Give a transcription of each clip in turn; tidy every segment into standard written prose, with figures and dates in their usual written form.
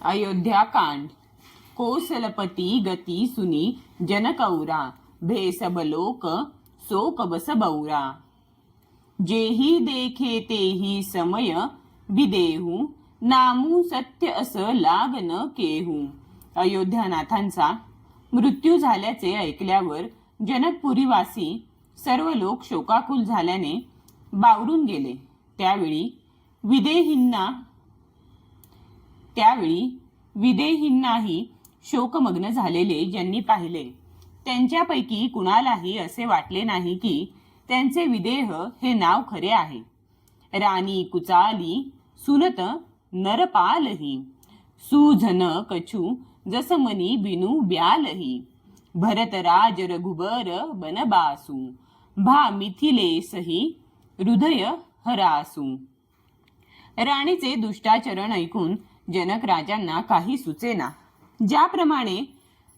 अयोध्याकांड। कोसलपती गती सुनी जनकौरा, भेसब लोक शोक बस बौरा। जेही देखे तेही समय विदेहू, नामू सत्य अस लाग न केहू। अयोध्यानाथांचा मृत्यू झाल्याचे ऐकल्यावर जनकपुरीवासी सर्व लोक शोकाकुल झाल्याने बावरून गेले। त्यावेळी विदेहींनाही शोकमग्न झालेले ज्यांनी पाहिले, त्यांच्यापैकी कुणालाही असे वाटले नाही की त्यांचे विदेह हे नाव खरे आहे। राणी कुचाली सुनत नरपालही, सुझन कछु जसमनी बिनु ब्यालही। भरतराज रघुबर बनबासू, भा मिथिलेसही हृदय हरासू। राणीचे दुष्टाचरण ऐकून जनक राजांना काही सुचेना। ज्याप्रमाणे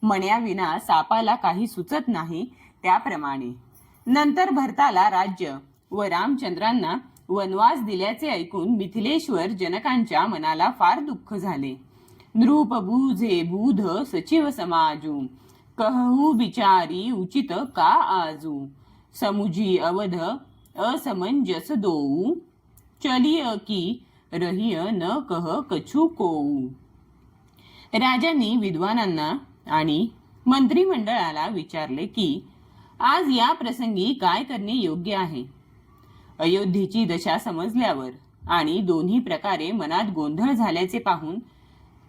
मण्याविना सापाला काही सुचत नाही, त्याप्रमाणे नंतर भरताला राज्य व रामचंद्रांना वनवास दिल्याचे ऐकून मिथिलेश्वर जनकांच्या मनाला फार दुःख झाले। नृप बुझे बुध सचिव समाजू, कहू बिचारी उचित का आजू। समुझी अवध असमंजस दोऊ, चलिय की रहिय न कह कछु कोऊ। राजांनी विद्वानांना आणि मंत्रिमंडळाला विचारले की आज या प्रसंगी काय करणे योग्य आहे। अयोध्येची दशा समजल्यावर आणि दोन्ही प्रकारे मनात गोंधळ झाल्याचे पाहून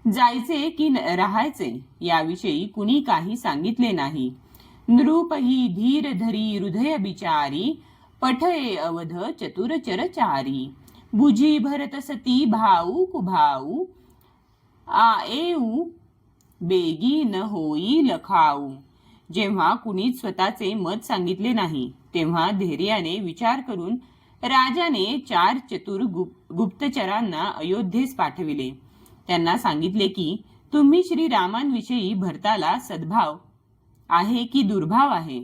जायचे की राहायचे याविषयी कुणी काही सांगितले नाही। नृपही धीर धरी हृदय बिचारी, पठये अवध चतुरचरचारी। बुझी भरत सती भाऊ कुभाऊ, आएऊ बेगी न होई लखाऊ। जेव्हा कुणीच स्वतःचे मत सांगितले नाही, तेव्हा धैर्याने विचार करून राजाने 4 चतुर गुप्तचरांना अयोध्येस पाठविले। त्यांना सांगितले की तुम्ही श्रीरामांविषयी भरताला सद्भाव आहे की दुर्भाव आहे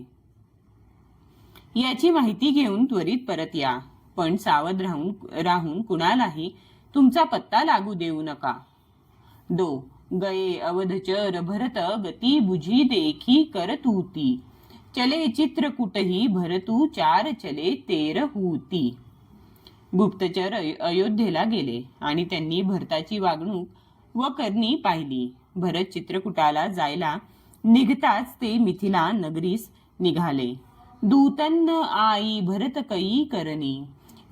याची माहिती घेऊन त्वरित परत या, पण सावध राहून कुणालाही तुमचा पत्ता लागू देऊ नका। 2 गये अवधचर भरत गती, बुझी देखी करतूती। चले चित्रकूटही भरतू, 4 चले 13 गुप्तचर अयोध्येला गेले आणि त्यांनी भरताची वागणूक व करणी पाहिली। भरत चित्रकूटाला जायला निघताच ते मिथिला नगरीस निघाले। दूतन्न आई भरत कई करणी,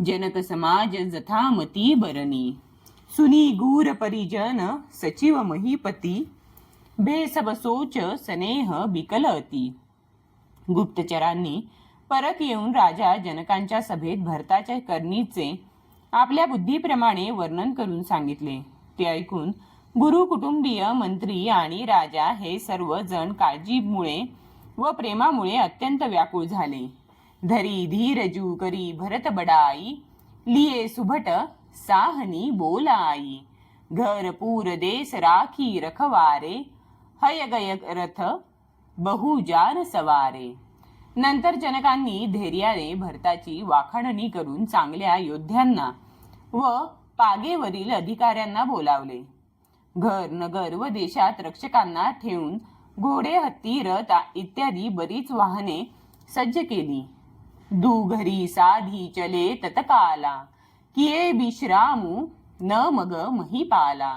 जनक समाज जथामती बरणी। सुनी गूर परिजन सचिव महीपती, भेसब सोच स्नेह बिकलती। गुप्तचरांनी परत येऊन राजा जनकांच्या सभेत भरताच्या करणीचे आपल्या बुद्धीप्रमाणे वर्णन करून सांगितले। ते ऐकून गुरु, कुटुंबीय, मंत्री आणि राजा हे सर्व जण काळजीमुळे व प्रेमामुळे अत्यंत व्याकुळ झाले। धरी धीरजू करी भरत बडाई, लिये सुभट साहनी बोलाई। घर पूर देश राखी रखवारे, हय गय रथ बहुजार सवारे। नंतर जनकांनी धैर्याने भरताची वाखाणणी करून चांगल्या योद्ध्यांना व पागेवरील अधिकाऱ्यांना बोलावले। घर, नगर व देशात रक्षकांना ठेवून घोडे, हत्ती, रथ इत्यादी बरीच वाहने सज्ज केली। दुघरी साधी चले तत्काला, किये विश्रामू न मग महिपाला।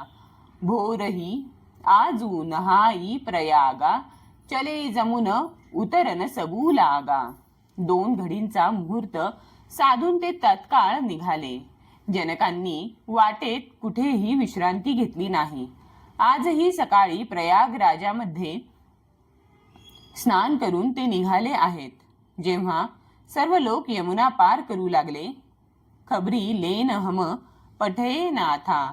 भोरही आजू नहाई प्रयागा, चले जमुन उतरन सबू लागा। 2 घडींचा मुहूर्त साधून ते तत्काळ निघाले। जनकांनी वाटेत कुठेही विश्रांती घेतली नाही। आजही सकाळी प्रयागराजामध्ये स्नान करून ते निघाले आहेत। जेव्हा सर्व लोक यमुना पार करू लागले, खबरी लेन हम पठये नाथा,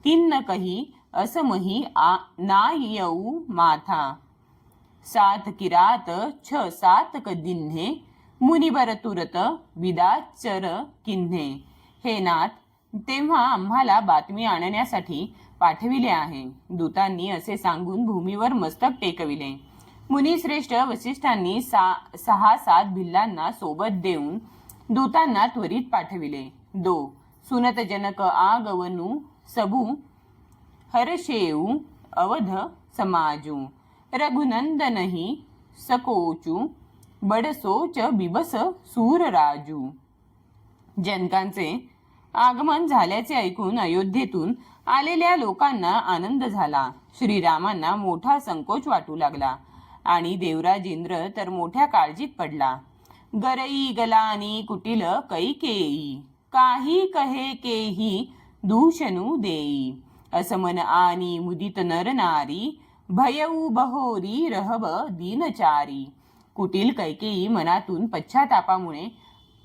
किन्न कही असमही ना येऊ माथा। 7 किरात 6 सात दिन्हे, मुनिबर तुरत विदाचर किन्हे। हे नाथ, तेव्हा आम्हाला बातमी आणण्यासाठी पाठविले आहे। दूतांनी असे सांगून भूमीवर मस्तक टेकविले। मुनिश्रेष्ठ वसिष्ठांनी 6-7 भिल्लांना सोबत देऊन दूतांना त्वरित पाठविले। 2 सुनत जनक आगवनु सबू हर्षेऊ अवध समाजू, रघुनंदनही सकोचू, बडसोच बिबस सूर राजू. जनकांचे आगमन झाल्याचे ऐकून अयोध्येतून आलेल्या लोकांना आनंद झाला. श्रीरामांना मोठा संकोच वाटू लागला आणि देवराज इंद्र तर मोठ्या काळजीत पडला. गरई गलानी कुटिल कैकेयी, काही कहे केही दूषणू देई. असमन आणि मुदित नर नारी, भयऊ बहोरी रहब दीनचारी. कुटिल कैकेयी मनातून पश्चातापामुळे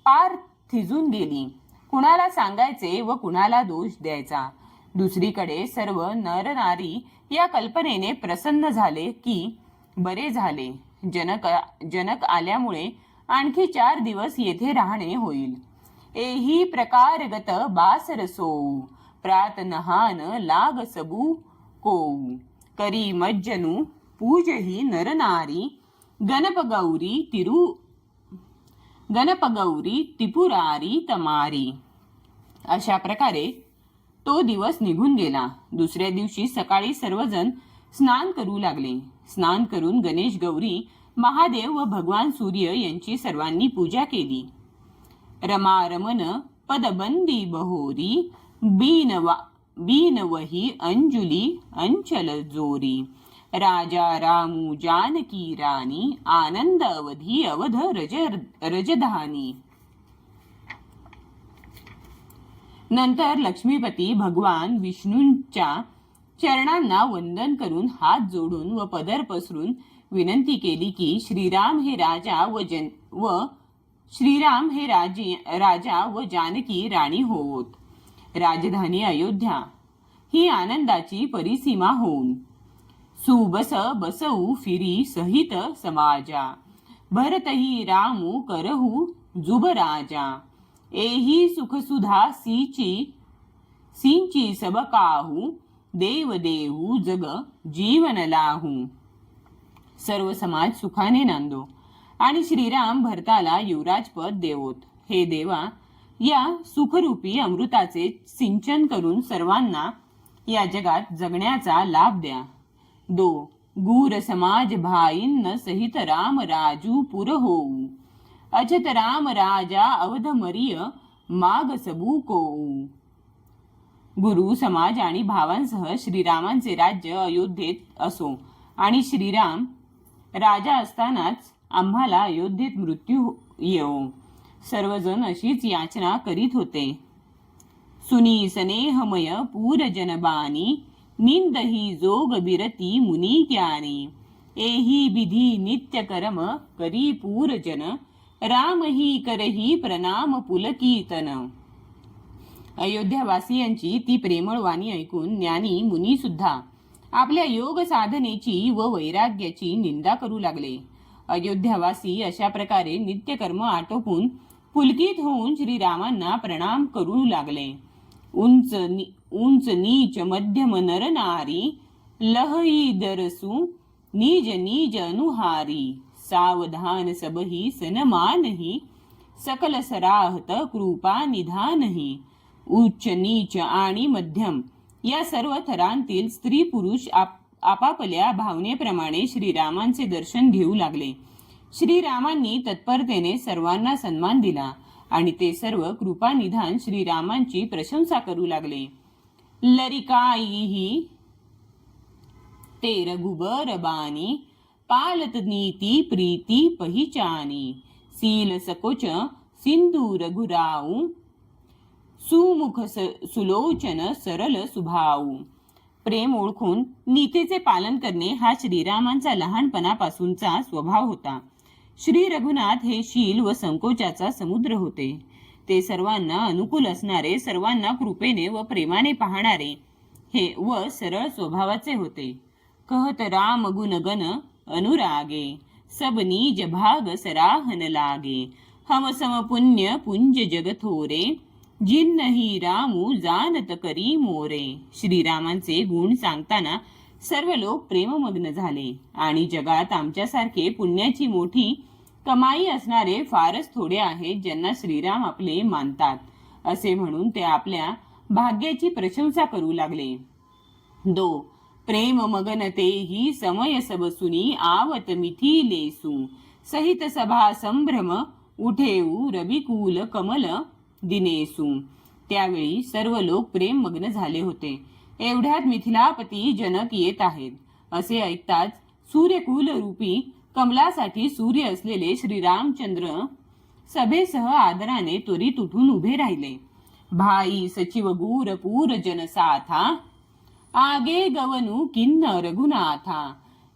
पार थिजून गेली. कुणाला सांगायचे व कुणाला दोष द्यायचा. दुसरीकडे सर्व नरनारी या कल्पनेने प्रसन्न झाले की बरे झाले, जनक आल्यामुळे आणखी 4 दिवस येथे राहणे होईल. एही प्रकारगत बासरसो, प्रात नहान लाग सबू कोऊ. करी मज्जनू पूजही नरनारी, गणपगौरी त्रिपुरारी तमारी. अशा प्रकारे तो दिवस निघून गेला. दुसऱ्या दिवशी सकाळी सर्वजण स्नान करू लागले. स्नान करून गणेश, गौरी, महादेव व भगवान सूर्य यांची सर्वांनी पूजा केली. रमारमन पदबंदी बहोरी, बीनवही अंजुली अंचल जोरी. राजा रामू जानकी राणी, आनंद अवधी अवध रजधानी. नंतर लक्ष्मीपती भगवान विष्णूंच्या चरणांना वंदन करून हात जोडून व पदर पसरून विनंती केली की श्रीराम हे राजा व जानकी राणी होवोत. राजधानी अयोध्या ही आनंदाची परिसीमा होऊन सुबस बसऊ फिरी सहित समाजा. भरतही रामू करहू जुबराजा, एही सुखसुधा सिंची सबकाहू. देव देऊ जग जीवन लाहू. सर्व समाज सुखाने नांदो आणि श्रीराम भरताला युवराज पद देवोत. हे देवा, या सुखरूपी अमृताचे सिंचन करून सर्वांना या जगात जगण्याचा लाभ द्या. 2 गूर समाज भाईन सहित राम राजू पुर होऊ. अचत राम राजा अवध मरिय माग सबू कोऊ. गुरु समाज आणि भावांसह श्रीरामांचे राज्य अयोध्येत असो आणि श्रीराम राजा असतानाच आम्हाला अयोध्येत मृत्यू येवो. सर्वजण अशीच याचना करीत होते. सुनी स्नेहमय पूर जनबानी, निंदही जोग बिरती मुनी ज्ञानी. एही विधी नित्य कर्म करी पूर जन, रामही करही प्रणाम पुलकीर्तन. अयोध्यावासियांची ती प्रेमळ वाणी ऐकून ज्ञानी मुनी सुद्धा आपल्या योग साधनेची व वैराग्याची निंदा करू लागले. अयोध्यावासी अशा प्रकारे नित्यकर्म आटोपून पुलकित होऊन श्रीरामांना प्रणाम करू लागले. उंच नीच मध्यम नर नारी, लहई दरसू निज निज अनुहारी. सावधान सबही सनमानही, सकल सराहत कृपा निधानही. उच्च नीच आणि मध्यम या सर्व थरांतील स्त्री पुरुष आपापल्या भावनेप्रमाणे श्रीरामांचे दर्शन घेऊ लागले. श्रीरामांनी तत्परतेने सर्वांना सन्मान दिला आणि ते सर्व कृपानिधान श्रीरामांची प्रशंसा करू लागले. लरिकाईही ते रघुबर बानी, पालत नीती प्रीती पहिचानी. सील सकोच सिंधू रघुराऊ, सुमुख सुलोचन सरल सुभाऊ. प्रेम ओळखून नीतीचे पालन करणे हा श्रीरामांचा लहानपणापासूनचा स्वभाव होता. श्री रघुनाथ हे शील व संकोचाचा समुद्र होते. ते सर्वांना अनुकूल असणारे, सर्वांना कृपेने व प्रेमाने पाहणारे हे व सरळ स्वभावाचे होते. कहत राम गुणगण अनुरागे, सब नीज भाग सराहन लागे. हम सम पुण्य पुंज जग थोरे, जिन्नही रामू जानत करी मोरे. श्रीरामांचे गुण सांगताना सर्व लोक प्रेममग्न झाले आणि जगात आमच्यासारखे पुण्याची मोठी कमाई असणारे फारच थोडे आहेत ज्यांना श्रीराम आपले मानतात असे म्हणून ते आपल्या भाग्याची प्रशंसा करू लागले. दो प्रेम मगन तेही समय सबसुनी आवत मिथिलेसु सहित सभा संभ्रम उठेऊ रविकुल कमल दिनेसु. त्यावेळी सर्व लोक प्रेम मग्न झाले होते. एवढ्यात मिथिलापती जनक येत आहेत असे ऐकताच सूर्यकुल रूपी कमलासाठी सूर्य असलेले श्रीरामचंद्र सभेसह आदराने त्वरित उठून उभे राहिले. भाई सचिव गूर पूर जनसाथा आगे गवनु किन्न रघुनाथा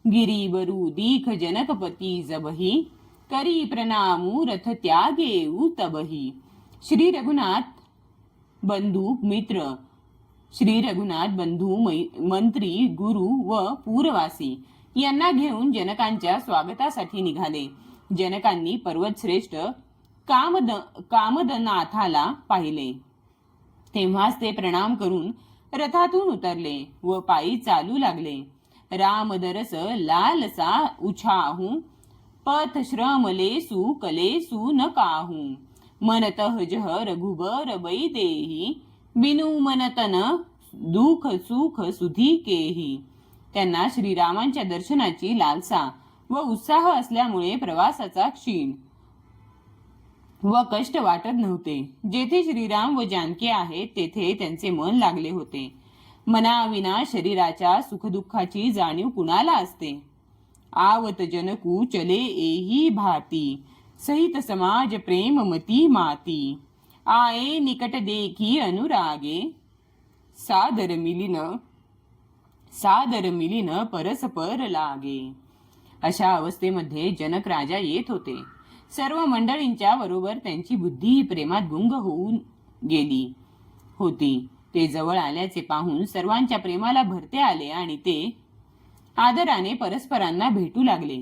गिरीवरु दीख जनकपती जबही करी प्रणामू रथ त्यागेऊ तबही. श्री रघुनाथ बंधू मित्र, श्री रघुनाथ बंधू मंत्री गुरु व पूरवासी यांना घेऊन जनकांच्या स्वागतासाठी निघाले. जनकांनी पर्वतश्रेष्ठ कामदनाथाला पाहिले तेव्हाच ते प्रणाम करून रथातून उतरले व पायी चालू लागले. रामदरस लालसा उछाहू पथ श्रमलेसु कलेसु न काहू मनतः जह रघुबर वैदेही बिनु मनतन दुख सुख सुधी केही. त्यांना श्रीरामांच्या दर्शनाची लालसा व उत्साह असल्यामुळे प्रवासाचा क्षीण व कष्ट वाटत नव्हते. जेथे श्रीराम व जानकी आहेत तेथे त्यांचे मन लागले होते. मनाविना शरीराच्या सुखदुःखाची जाणीव कुणाला असते. आवत जनकू चले एही भाती सहित समाज प्रेम मती माती आये निकट देखी अनुरागे सादर मिलिन परस्पर लागे. अशा अवस्थेमध्ये जनक राजा येत होते. सर्व मंडळींच्या बरोबर त्यांची बुद्धी प्रेमात गुंग होऊन गेली होती. ते जवळ आल्याचे पाहून सर्वांच्या प्रेमाला भरते आले आणि ते आदराने परस्परांना भेटू लागले.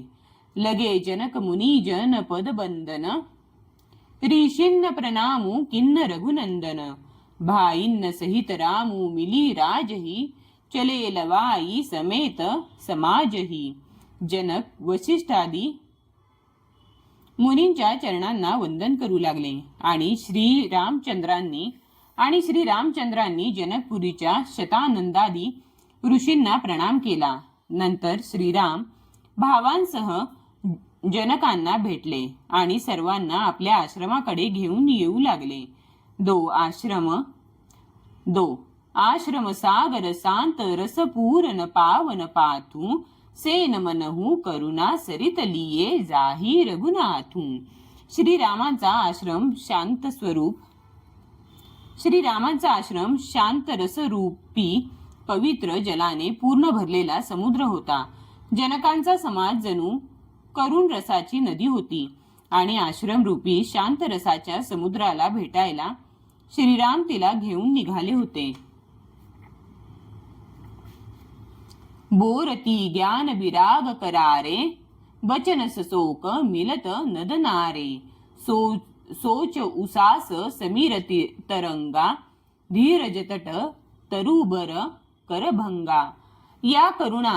लगे जनक मुनी जन पदबंदन ऋषीन्न प्रणामू किन्न रघुनंदन भाईन्न सहित रामू मिली राजही चले लवाई समेत समाजही. जनक वशिष्ठादी मुनींच्या चरणांना वंदन करू लागले आणि श्रीरामचंद्रांनी जनकपुरीच्या शतानंदादी ऋषींना प्रणाम केला. नंतर श्रीराम भावांसह जनकांना भेटले आणि सर्वांना आपल्या आश्रमाकडे घेऊन येऊ लागले. आश्रम सागर शांत रसपूर्ण पावन पाथू सेन मनहू करुणा सरित लिये जाही रघुनाथू. श्रीरामांचा आश्रम शांत रसरूपी पवित्र जलाने पूर्ण भरलेला समुद्र होता. जनकांचा समाज जणू करुण रसाची नदी होती आणि आश्रमरूपी शांत रसाच्या समुद्राला भेटायला श्रीराम तिला घेऊन निघाले होते. बोरती ज्ञान विराग करारे बचन ससोक मिलत नदनारे सोच उसास समीरती तरंगा धीरज तट तरुबर करभंगा. या करुणा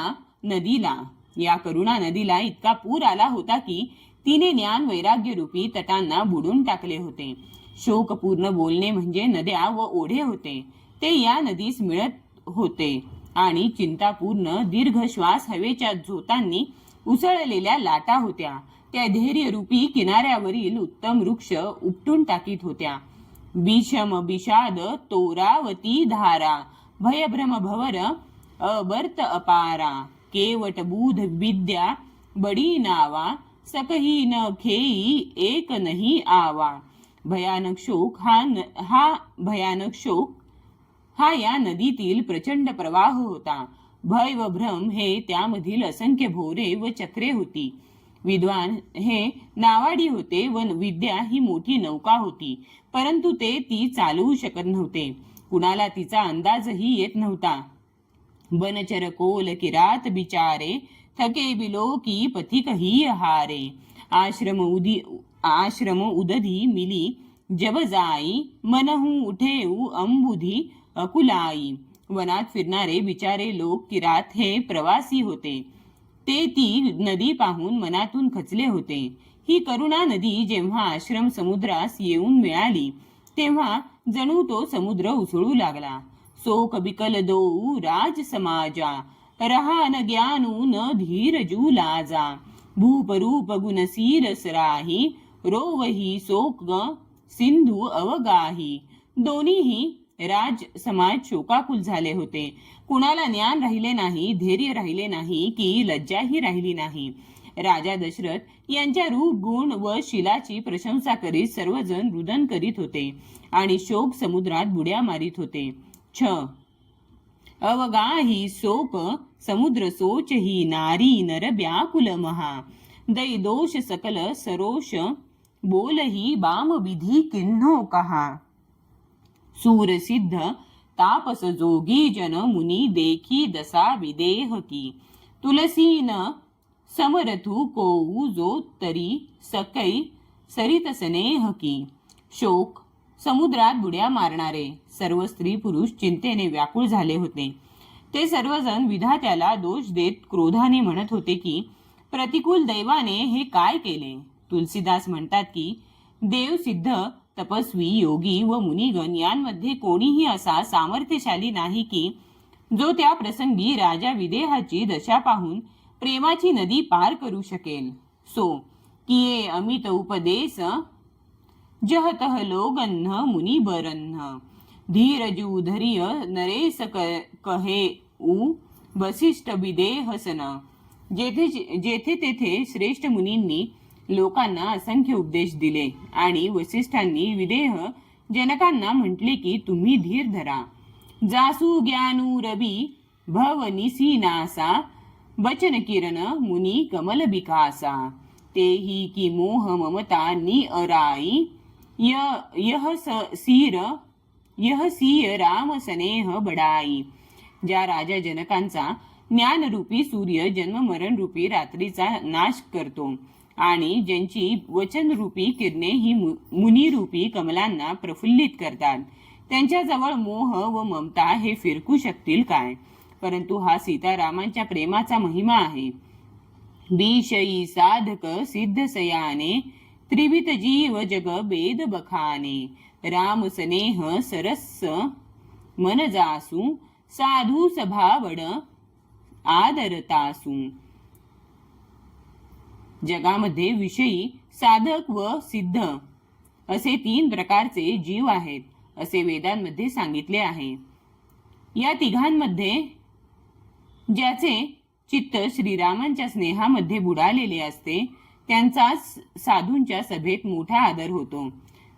नदीला इतका पूर आला होता की तिने ज्ञान वैराग्य रूपी तटांना बुडून टाकले होते. शोकपूर्ण बोलणे म्हणजे नद्या व ओढे होते ते या नदीस मिळत होते आणि चिंतापूर्ण दीर्घ श्वास हवेच्या झोतांनी उसळलेल्या लाटा होत्या. त्या धैर्यरूपी किनाऱ्यावरील उत्तम वृक्ष उपटून टाकीत होत्या. विषम विषाद तोरावती धारा भयभ्रम भवर अबर्त अपारा केवट बूध विद्या बडी नावा सकही न खेई एक नहीं आवा. भयानक शोक हा या नदीतील प्रचंड प्रवाह होता. भय व भ्रम हे त्यामधील असंख्य भोरे व चक्रे होती. विद्वान हे नावाडी होते व विद्या ही मोठी नौका होती, परंतु ते ती चालवू शकत नव्हते. कुणाला तिचा अंदाजही येत नव्हता. बनचर कोल किरात बिचारे थके बिलो की पथिक ही हारे. आश्रम उदधी मिली जब जाई मनहू उठेऊ अंबुधी अकुलाई. वनात फिरणारे बिचारे लोक किरात हे प्रवासी होते. ते ती नदी पाहून मनातून खचले होते. ही करुणा नदी जेव्हा आश्रम समुद्रास येऊन मिळाली तेव्हा जणू तो समुद्र उसळू लागला. शोक बिकल दोऊ राज समाजा, रहा न ज्ञानू न धीरजू लाजा, भूप रूप गुण सीरस राही, रोवही शोक सिंधू अवगाही. दोन्हीही राज समाज शोकाकुल झाले होते. कुणाला ज्ञान राहिले नाही, धैर्य राहिले नाही, की लज्जाही राहिली नाही. राजा दशरथ यांच्या रूप गुण व शिलाची प्रशंसा करीत सर्वजण रुदन करीत होते आणि शोक समुद्रात बुड्या मारित होते. अवगाही शोक समुद्र सोच ही, नारी नर व्याकुल महा, दै दोष सकल सरोष, बोलही बाम विधी किन्हो कहा. सूरसिद्ध तापस जोगी जन मुनी, देखी दसा विदेह की, तुलसीन समरथू कोऊ जो तरी, सकै सरित स्नेह की. शोक समुद्रात बुड्या मारणारे सर्व स्त्री पुरुष चिंतेने व्याकुळ झाले होते. ते सर्वजण विधात्याला दोष देत क्रोधाने म्हणत होते की प्रतिकूल दैवाने हे काय केले. तुलसीदास म्हणतात की देवसिद्ध तपस्वी योगी व मुनिगण यांमध्ये कोणीही असा सामर्थ्यशाली नाही की जो त्या प्रसंगी राजा विदेहाची दशा पाहून प्रेमाची नदी पार करू शकेल. सो किये अमित उपदेश, जहतह लोगन्ह मुनी बरन्ह, धीरजू धैर्य नरेश कहे उ, वसिष्ठ विदेहसन. जेथे तेथे श्रेष्ठ मुनींनी लोकांना असंख्य उपदेश दिले आणि वसिष्ठांनी विदेह जनकांना म्हटले की तुम्ही धीर धरा. जासू ज्ञानू रवी भवनिसी नासा, बचन किरण मुनी कमल विकासा. तेही की मोह ममता नि अराई, यह सीय राम स्नेह बडाई. ज्या राजा जनकांचा ज्ञानरूपी सूर्य जन्म मरण रूपी रात्रीचा नाश करतो आणि ज्यांची वचनरूपी किरणे ही मुनिरूपी कमलांना प्रफुल्लित करतात, त्यांच्याजवळ मोह व ममता हे फिरकू शकतील काय. परंतु हा सीतारामांच्या प्रेमाचा महिमा आहे. विषयी साधक सिद्ध सयाने, त्रिवित जीव जग वेद बखाने. राम स्नेह सरस मन जासू, साधू सभावड आदरतासू. जगामध्ये विषयी, साधक व सिद्ध असे 3 प्रकारचे जीव आहेत असे वेदांमध्ये सांगितले आहे. या तिघांमध्ये ज्याचे चित्त श्रीरामांच्या स्नेहामध्ये बुडालेले असते त्यांचा साधूंच्या सभेत मोठा आदर होतो.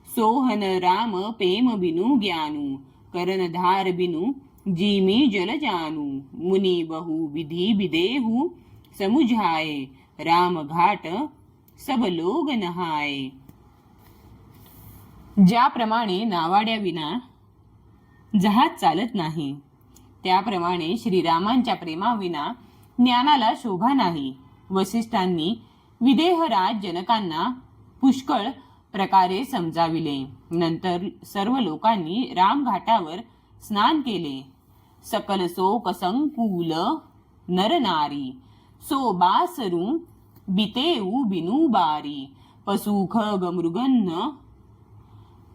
सोहन राम प्रेम बिनु ज्ञानू, करणधार बिनु जीमी जल जानू. मुनी बहु विधी विदेहू, समुझाए राम घाट सब लोग नहाए. ज्याप्रमाणे नावाड्या विना जहाज चालत नाही, त्याप्रमाणे श्रीरामांच्या प्रेमाविना ज्ञानाला शोभा नाही. वसिष्ठांनी विदेहराज जनकांना पुष्कळ प्रकारे समजाविले. नंतर सर्व लोकांनी रामघाटावर स्नान केले. सकल शोक संकुल नर नारी, सो बासरू बितेऊ बिनु बारी. पशुख गमृगन्न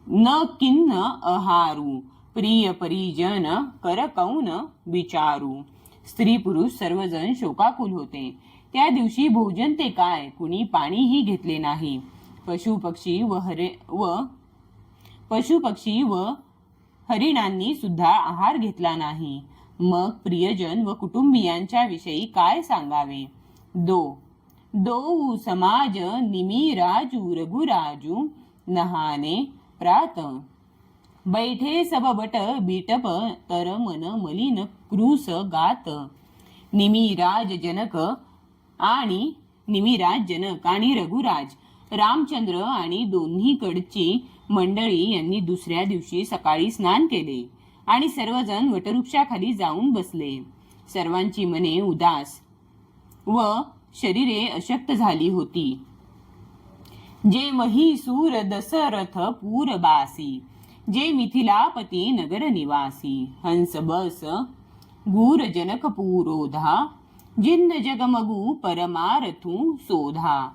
न किन्न अहारू, प्रिय परिजन कर कौन विचारू. स्त्री पुरुष सर्वजण शोकाकुल होते. त्या दिवशी भोजन ते काय, कुणी पाणीही घेतले नाही. पशुपक्षी व हरिणांनी सुद्धा आहार घेतला नाही. मग प्रियजन व कुटुंबियांच्या विषयी काय सांगावे. दो समाज निमी राजू रघुराजू, नहाने प्रात बैठे सब बट बिटप, तर मन मलिन क्रूस गात. निमिराज जनक आणि रघुराज रामचंद्र आणि दोन्हीकडची मंडळी यांनी दुसऱ्या दिवशी सकाळी स्नान केले आणि सर्वजण वटवृक्षाखाली जाऊन बसले. सर्वांची मने उदास व शरीरे अशक्त झाली होती. जे महिसूर दशरथ पूरबासी, जे मिथिलापती नगर निवासी. हंस बस गूर जनक पुरोधा, जिन्न जगमगू परमारथू शोधा.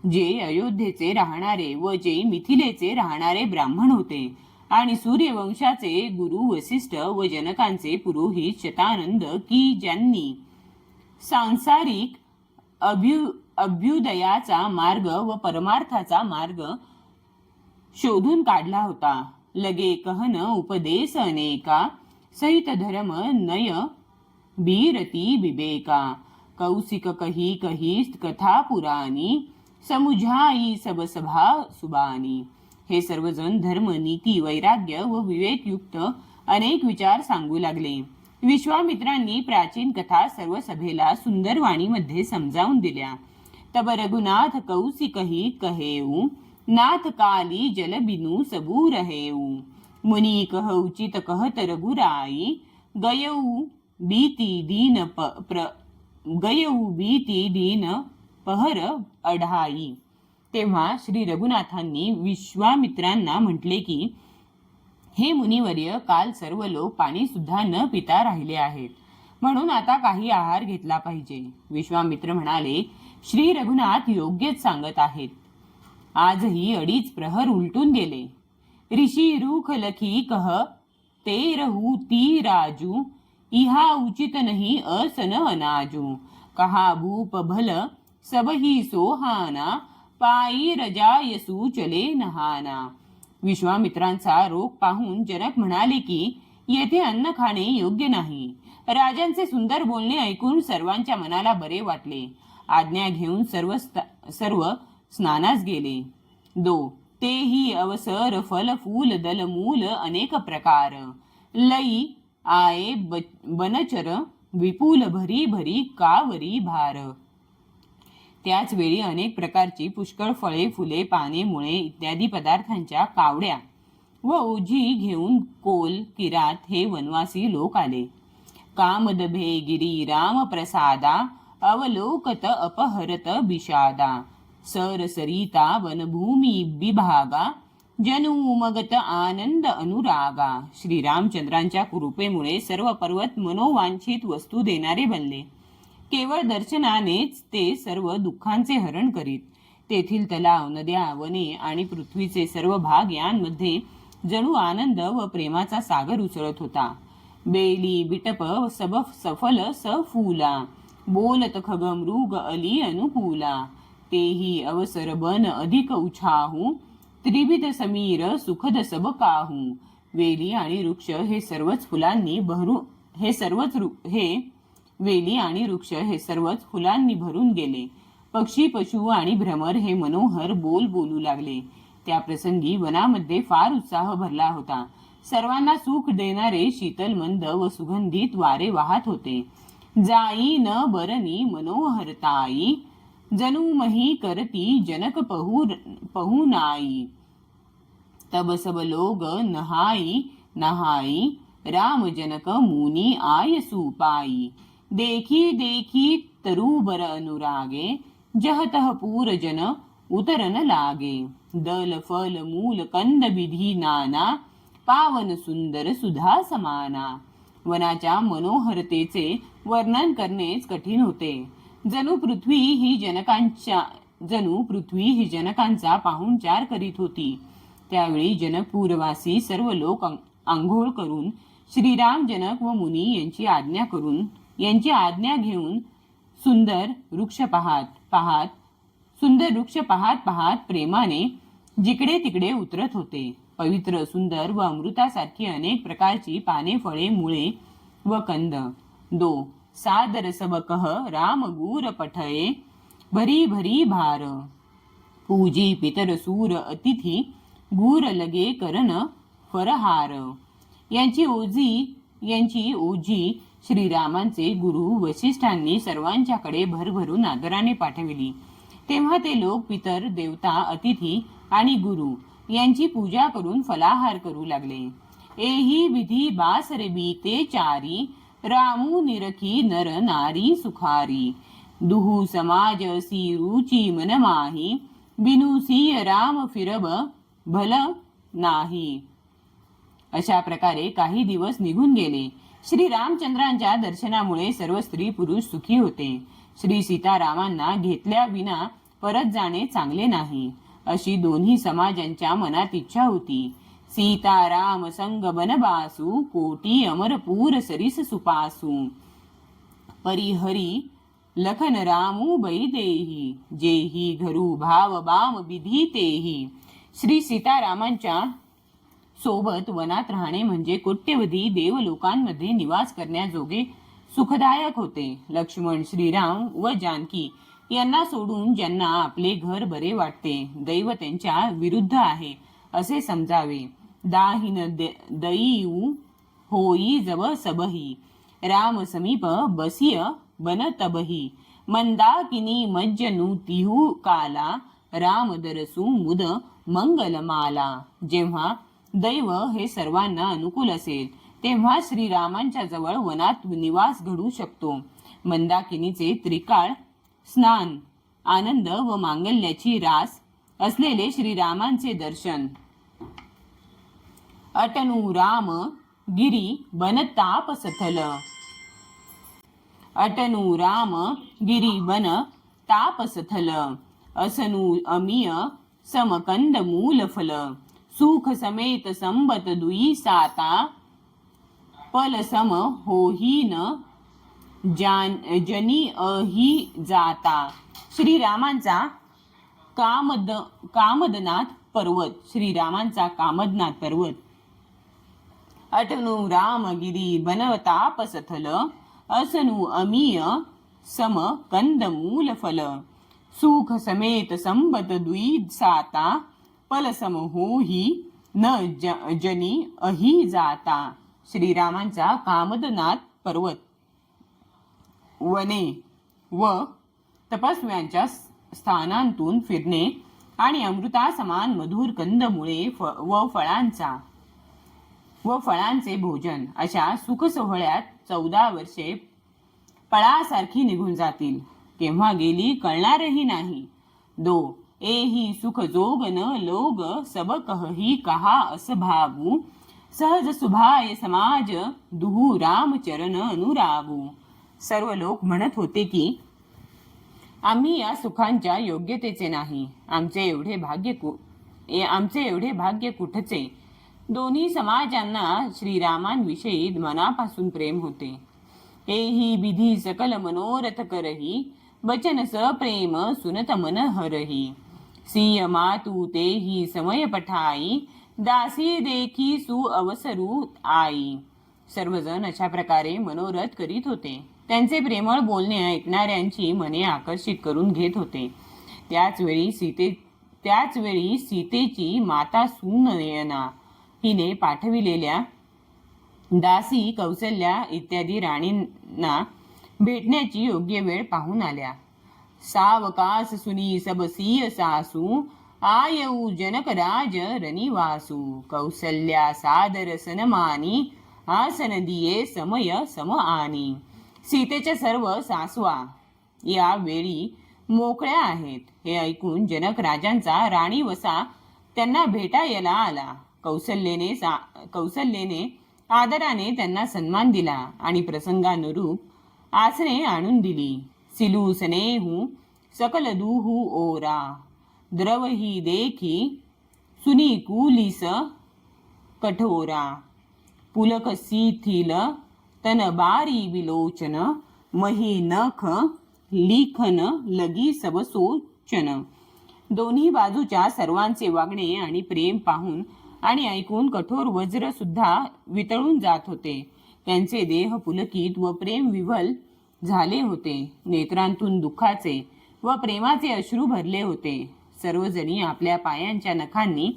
जे अयोध्येचे राहणारे व जे मिथिलेचे राहणारे ब्राह्मण होते आणि सूर्यवंशाचे गुरु वसिष्ठ व जनकांचे पुरोहित शतानंद की ज्यांनी सांसारिक अभ्युदयाचा मार्ग व परमार्थाचा मार्ग शोधून काढला होता. लगे कहन उपदेश अनेका सहित धर्म नय बीरती विवेका कौशिक कही कही कथा पुराणी समुझाई सब सभा सुबानी. हे सर्वजण धर्म नीती वैराग्य व विवेकयुक्त अनेक विचार सांगू लागले. विश्वामित्रांनी प्राचीन कथा सर्व सभेला सुंदर वाणीमध्ये समजावून दिल्या. तब रघुनाथ कौशिकही कहेऊ नाथ काली जल बिनु सबू रहेऊ. मुनी कह उचित कहत रघुराई गयऊ बीती दीन पहर अढाई. तेव्हा श्री रघुनाथांनी विश्वामित्रांना म्हटले की हे मुनिवर्य, काल सर्व लोक पाणी सुद्धा न पिता राहिले आहेत, म्हणून आता काही आहार घेतला पाहिजे. विश्वामित्र म्हणाले, श्री रघुनाथ योग्यच सांगत आहेत. आजही 2.5 प्रहर उलटून गेले. ऋषी रूख लखी कह ते रहू ती राजू इहा उचित नहीं असन अनाजू. कहा भूप भल सब ही सोहाना पायी रजायसू चले नहाना. विश्वामित्रांचा रोग पाहून जनक म्हणाले की येथे अन्न खाणे योग्य नाही. राजांचे सुंदर बोलणे ऐकून सर्वांच्या मनाला बरे वाटले. आज्ञा घेऊन सर्व स्नानास गेले. 2 तेही अवसर फल फूल दल मूल अनेक प्रकार लई आये बनचर विपुल भरी भरी कावरी भार. त्याच वेळी अनेक प्रकारची पुष्कळ फळे फुले पाने मुळे इत्यादी पदार्थांच्या कावड्या व ओझी घेऊन कोल किरात हे वनवासी लोक आले. कामदभे गिरी राम प्रसादा अवलोकत अपहरत विषादा. सर सरिता वनभूमी विभागा जनु मगत आनंद अनुरागा. श्री रामचंद्रांच्या कृपेमुळे सर्व पर्वत मनोवांछित वस्तू देणारे बनले. केवळ दर्शनानेच ते सर्व दुःखांचे हरण करीत. तेथील तलाव नद्या वने आणि पृथ्वीचे सर्व भाग यांमध्ये जणू आनंद व प्रेमाचा सागर उसळत होता. बेली बिटप सब सफल सफूला बोलत खग मृग अली अनुकूला. तेही अवसर बन अधिक उछाहू त्रिविध समीर सुखद सब काहू. वेली आणि वृक्ष हे सर्वच फुलांनी भरून गेले. पक्षी पशु आणि भ्रमर हे मनोहर बोल बोलू लागले. त्या प्रसंगी वनामध्ये फार उत्साह भरला होता. सर्वांना सुख देणारे शीतल मंद व सुगंधित वारे वाहत होते. जाई न बरनी मनोहरताई जणू मही करती जनक पहुनाई. तब सब लोग नहाई नहाई राम जनक मुनी आय सुपाई. देखी देखी तरुबर अनुरागे जहतः पूर जन उतरन लागे. दल फल मूल कंद विधी नाना पावन सुंदर सुधा समाना. वनाच्या मनोहरतेचे वर्णन करणेच कठीण होते. जणू पृथ्वी ही जनकांचा पाहुणचार करीत होती. त्यावेळी जनकपूरवासी सर्व लोक आंघोळ करून श्रीराम जनक व मुनी यांची आज्ञा घेऊन सुंदर वृक्ष पाहत पाहत प्रेमाने जिकडे तिकडे उतरत होते. पवित्र सुंदर व अमृतासारखी अनेक प्रकारची पाने फळे मुळे व कंद. 2 सादर सब कह राम गूर पठये भरी भरी भार. पूजी पितर सूर अतिथी गूर लगे करन फरहार. यांची ओजी श्रीरामांचे गुरु वसिष्ठांनी सर्वांच्याकडे भरभरून आदराने पाठविली. तेव्हा ते लोक पितर देवता अतिथी आणि गुरु यांची पूजा करून फलाहार करू लागले. एही विधी बासरे बीते चारी रामू निरखी नर नारी सुखारी. दुहू समाज सी रुची मन माही बिनु सिय राम फिरब भल नाही. अशा प्रकारे काही दिवस निघून गेले. श्री रामचंद्रांच्या दर्शनामुळे सर्व स्त्री पुरुष सुखी होते. श्री सीतारामांना घेतल्या विना परत जाणे चांगले नाही, अशी दोन्ही समाजांच्या मनात इच्छा होती. सीताराम संग बनबासु कोटी अमरपूर सरिस सुपासु परिहरी लखन रामू बैदेही जेही घरू भाव बाम विधी तेही. श्री सीतारामांच्या सोबत वनात राहणे म्हणजे कोट्यवधी देवलोकांमध्ये निवास करण्याजोगे सुखदायक होते. लक्ष्मण, श्रीराम व जानकी यांना सोडून ज्यांना आपले घर बरे वाटते, दैव त्यांच्या विरुद्ध आहे असे समजावे. दाहिन दईऊ होई जव सबही राम समीप बसिय बन तबही मंदाकिनी मज्जनु तिहू काला राम दरसू मुद मंगलमाला. जेव्हा दैव हे सर्वांना अनुकूल असेल तेव्हा श्रीरामांच्या जवळ वनात निवास घडू शकतो. मंदाकिनीचे त्रिकाळ स्नान, आनंद व मांगल्याची रास असलेले श्रीरामांचे दर्शन. अटनु राम गिरी बन ताप सथल अटनु राम गिरी बन ताप सथल असनु अमिय समकंद मूल फल सुख समेत संबत दुई साता पल सम होही न जनी अही जाता. श्रीरामांचा कामदनाथ पर्वत अटनु रामगिरी बनवताप सथल असनु अमीय सम कंद मूल फल सुख समेत संबत द्वी साता पल सम होही न जनी अही जाता. श्रीरामांचा कामदनाथ पर्वत वने व तपस्व्यांच्या स्थानांतून फिरणे आणि अमृता समान मधुर कंदमुळे व फळांचे भोजन अशा सुख सोहळ्यात 14 वर्षे पळासारखी निघून जातील. केव्हा गेली कळणारही नाही. एही सुख जोग न लोग सब कहही कहा अस भावू सहज सुभाय समाज दुहू राम चरण अनुरागू. सर्व लोक म्हणत होते की आम्ही या सुखांच्या योग्यतेचे नाही, आमचे एवढे भाग्य कुठचे. दोन्ही समाजांना श्रीरामांविषयी मनापासून प्रेम होते. एही विधी सकल मनोरथ करही वचन सप्रेम सुनत मन हरही सिय मातू तेही समय पठाई दासी देखी सु अवसरू आई. सर्वजण अशा प्रकारे मनोरथ करीत होते. त्यांचे प्रेमळ बोलणे ऐकणाऱ्यांची मने आकर्षित करून घेत होते. त्याच वेळी सीतेची माता सुनयना हिने पाठविलेल्या दासी कौसल्या इत्यादी राणींना भेटण्याची योग्य वेळ पाहून आल्या. सावकास सुनी सबसीय सासू आयऊ जनक राज रनिवासू कौसल्या सादर सनमानी आसन दिये समय सम आनी. सीतेच्या सर्व सासवा या वेळी मोकळ्या आहेत हे ऐकून जनक राजांचा राणी वसा त्यांना भेटायला आला. कौसल्येने आदराने त्यांना सन्मान दिला आणि प्रसंगानुरूप आसने आणून दिली. सिलू सनेहू सकल दूहू ओरा द्रवही देखी सुनी कुलिस कठोरा पुलक सीथिल तन बारी विलोचन मही नख लिखन लगी सबसोचन. दोन्ही बाजूच्या सर्वांचे वागणे आणि प्रेम पाहून आणि ऐकून कठोर वज्र सुद्धा वितळून जात होते. त्यांचे देह पुलकित व प्रेम विव्हल झाले होते. नेत्रांतून दुःखाचे व प्रेमाचे अश्रू भरले होते. सर्वजणी आपल्या पायांच्या नखांनी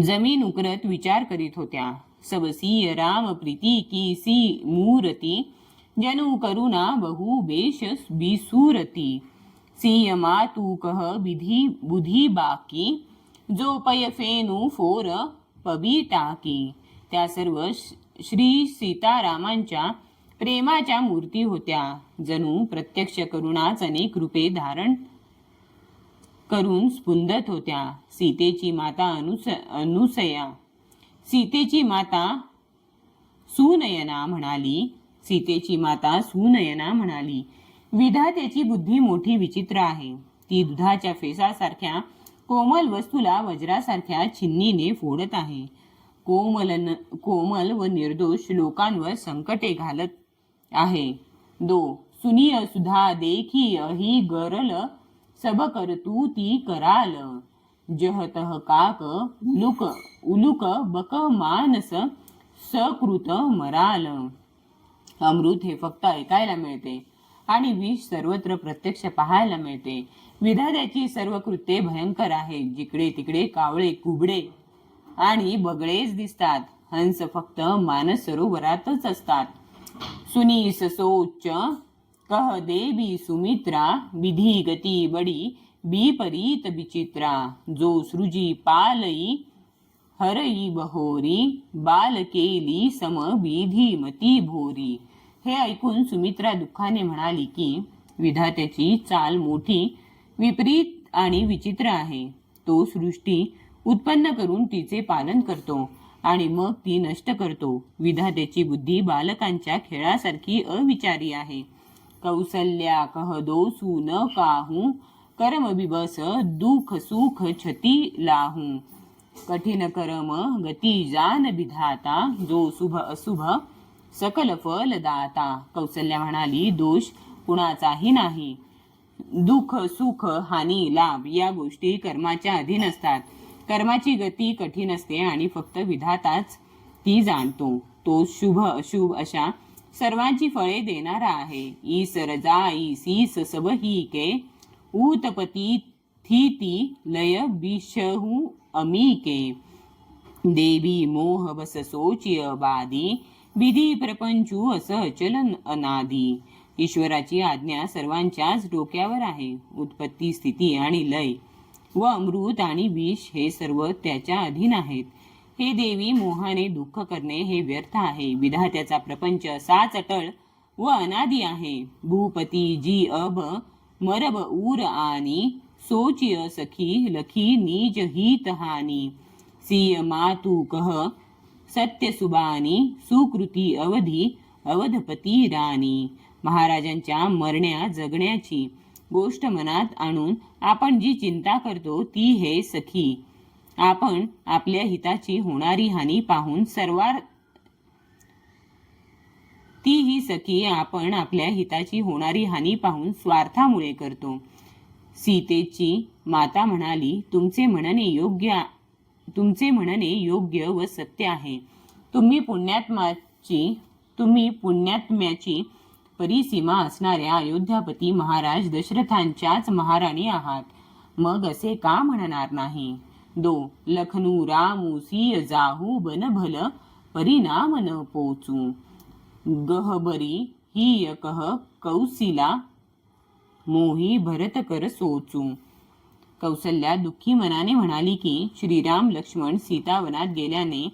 जमीन उकरत विचार करीत होत्या. सबसीय राम प्रीती की सी मूरती जनु करुणा बहु बेश बिसुरती सिय मातू कह विधी बुधी बाकी जो पय फेनू फोर पबी टाकी. त्या सर्व श्री सीतारामांच्या प्रेमाच्या मूर्ती होत्या. जणू प्रत्यक्ष करुणाच अनेक रूपे धारण करून स्पुंदत होत्या. सीतेची माता सुनयना म्हणाली विधात्याची बुद्धी मोठी विचित्र आहे. ती दुधाच्या फेसासारख्या कोमल वस्तूला वज्रासारख्या छिन्नीने फोडत आहे. कोमल व निर्दोष लोकांवर संकटे घालत आहे. सुनीय सुधा देखी अही गरल, सब करतू ती कराल. जहतह काक उलुक उलुक बक मानस, सकृत मराल. अमृत हे फक्त ऐकायला मिळते आणि विष सर्वत्र प्रत्यक्ष पाहायला मिळते. विधात्याची सर्व कृत्ये भयंकर आहेत. जिकडे तिकडे कावळे, कुबडे आणि बगळेच दिसतात. हंस फक्त मानस सरोवरातच असतात. सुनीस सोच कह देवी सुमित्रा, विधी गती बडी विपरीत विचित्रा. जो सृजी पालई हरई बहोरी, बाल केली सम विधी मती भोरी. हे ऐकून सुमित्रा दुःखाने म्हणाली की विधात्याची चाल मोठी विपरीत आणि विचित्र आहे. तो सृष्टी उत्पन्न करून तिचे पालन करतो आणि मग ती नष्ट करतो. विधात्याची बुद्धी बालकांच्या खेळासारखी अविचारी आहे. कौसल्या कह दोसू न काहू, कर्म विबस दुख सुख छती लाहू. कठीण कर्म गती जान विधाता, जो शुभ अशुभ सकल फल दाता. कौसल्या म्हणाली, दोष कुणाचाही नाही. दुःख सुख हानी लाभ या गोष्टी कर्माच्या अधीन असतात. कर्माची गती कठीण असते आणि फक्त विधाताच ती जाणतो. तो शुभ अशुभ अशा सर्वांची फळे देणारा आहे. ईसर जाई सीस सब ही के, उत्पत्ती थीती लय विषहू अमीके. देवी मोह बस सोचिय बादी, विधी प्रपंचू असं चलन अनादी. ईश्वराची आज्ञा सर्वांच्याच डोक्यावर आहे. उत्पत्ती स्थिती आणि लय व अमृत आणि विष हे सर्व त्याच्या अधीन आहेत. हे देवी, मोहाने दुःख करणे हे व्यर्थ आहे. विधात्याचा प्रपंच असाच अटळ व अनादी आहे. भूपती जी अब मरब उर आनी, सोचिय सखी लखी नीज हित हानी. सिय मातू कह सत्य सुबानी, सुकृती अवधी अवधपती राणी. महाराजांच्या मरण्या जगण्याची गोष्ट मनात आणून आपण जी चिंता करतो ती हे सखी. आपण आपल्या हिताची होणारी हानी पाहून ती ही सखी आपण आपल्या हिताची होणारी हानी पाहून स्वार्थामुळे करतो. सीतेची माता म्हणाली, तुमचे म्हणणे योग्य व सत्य आहे. तुम्ही पुण्यात्म्याची परिसीमा असणाऱ्या अयोध्यापती महाराज दशरथांच्याच महाराणी आहात. मग असे का म्हणणार नाही. लखनू रामू सिय जाहू, बन भल परिणाम न पोचू. गहबरी ही कह कौशिला, मोही भरत कर सोचू. कौसल्या दुःखी मनाने म्हणाली की श्रीराम लक्ष्मण सीतावनात गेल्याने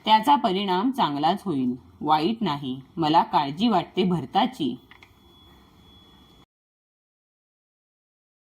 त्याचा परिणाम चांगलाच होईल, वाईट नाही. मला काळजी वाटते भरताची.